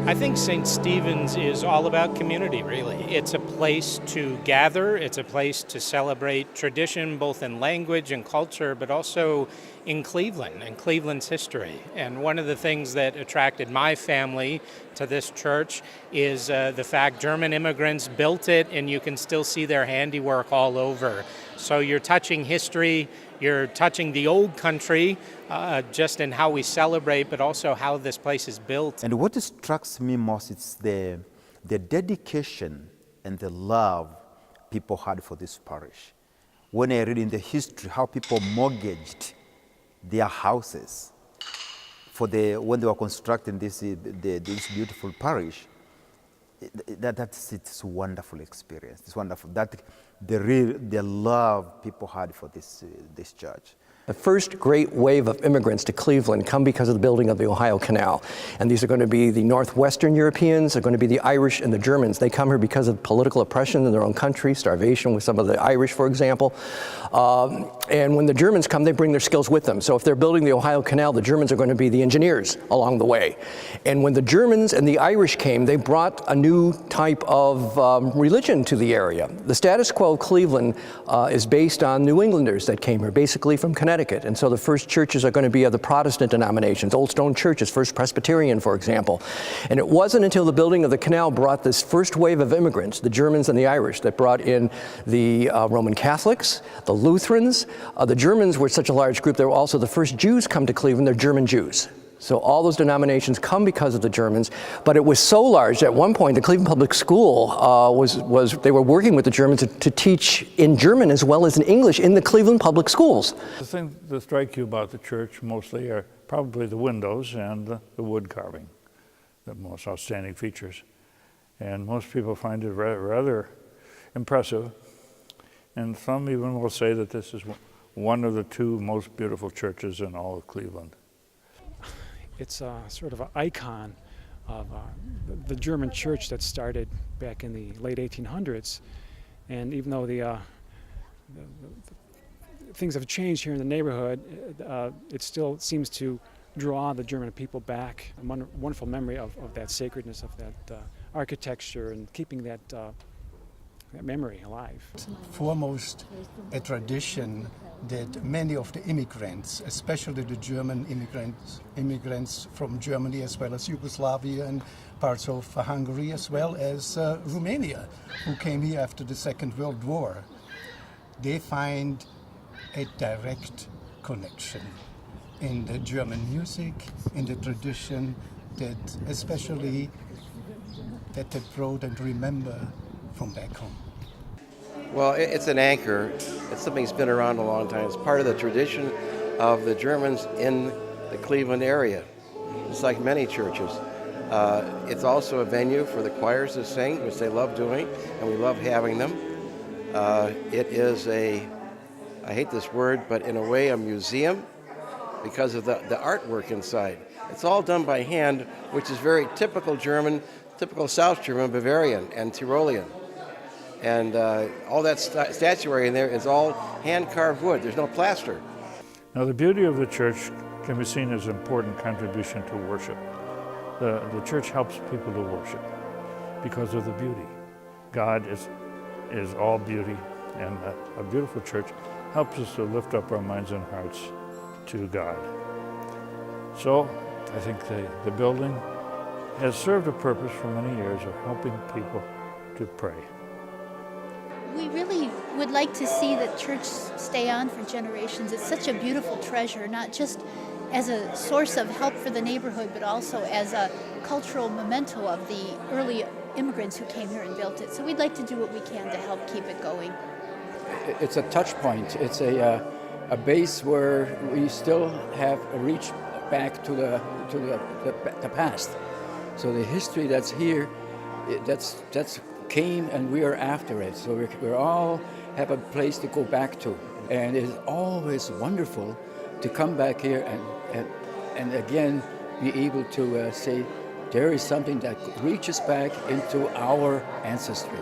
I think St. Stephen's is all about community, really. It's a place to gather, it's a place to celebrate tradition, both in language and culture, but also in Cleveland and Cleveland's history. And one of the things that attracted my family to this church is the fact German immigrants built it, and you can still see their handiwork all over. So you're touching history, you're touching the old country, just in how we celebrate, but also how this place is built. And what strikes me most is the dedication and the love people had for this parish. When I read in the history how people mortgaged their houses when they were constructing this beautiful parish, it's a wonderful experience. It's wonderful that the love people had for this church. The first great wave of immigrants to Cleveland come because of the building of the Ohio Canal. And these are going to be the Northwestern Europeans, they're going to be the Irish and the Germans. They come here because of political oppression in their own country, starvation with some of the Irish, for example. And when the Germans come, they bring their skills with them. So if they're building the Ohio Canal, the Germans are going to be the engineers along the way. And when the Germans and the Irish came, they brought a new type of religion to the area. The status quo of Cleveland is based on New Englanders that came here, basically from Connecticut. And so the first churches are going to be of the Protestant denominations, Old Stone churches, First Presbyterian, for example. And it wasn't until the building of the canal brought this first wave of immigrants, the Germans and the Irish, that brought in the Roman Catholics, the Lutherans. The Germans were such a large group, they were also the first Jews come to Cleveland, they're German Jews. So all those denominations come because of the Germans, but it was so large that at one point the Cleveland Public School they were working with the Germans to teach in German as well as in English in the Cleveland Public Schools. The things that strike you about the church mostly are probably the windows and the wood carving, the most outstanding features. And most people find it rather impressive. And some even will say that this is one of the two most beautiful churches in all of Cleveland. It's sort of an icon of the German church that started back in the late 1800s. And even though the things have changed here in the neighborhood, it still seems to draw the German people back. A wonderful memory of that sacredness, of that architecture, and keeping that memory alive. Foremost, a tradition that many of the immigrants, especially the German immigrants from Germany as well as Yugoslavia and parts of Hungary as well as Romania, who came here after the Second World War, they find a direct connection in the German music, in the tradition that especially that they brought and remember from back home. Well, it's an anchor. It's something that's been around a long time. It's part of the tradition of the Germans in the Cleveland area. It's like many churches. It's also a venue for the choirs to sing, which they love doing, and we love having them. It is I hate this word, but in a way a museum because of the artwork inside. It's all done by hand, which is very typical German, typical South German, Bavarian, and Tyrolean. And all that statuary in there is all hand-carved wood. There's no plaster. Now, the beauty of the church can be seen as an important contribution to worship. The church helps people to worship because of the beauty. God is all beauty, and a beautiful church helps us to lift up our minds and hearts to God. So, I think the building has served a purpose for many years of helping people to pray. We really would like to see the church stay on for generations. It's such a beautiful treasure, not just as a source of help for the neighborhood, but also as a cultural memento of the early immigrants who came here and built it. So we'd like to do what we can to help keep it going. It's a touch point. It's a base where we still have a reach back to the past. So the history that's here, that's came and we are after it. So we all have a place to go back to. And it's always wonderful to come back here and again be able to say there is something that reaches back into our ancestry.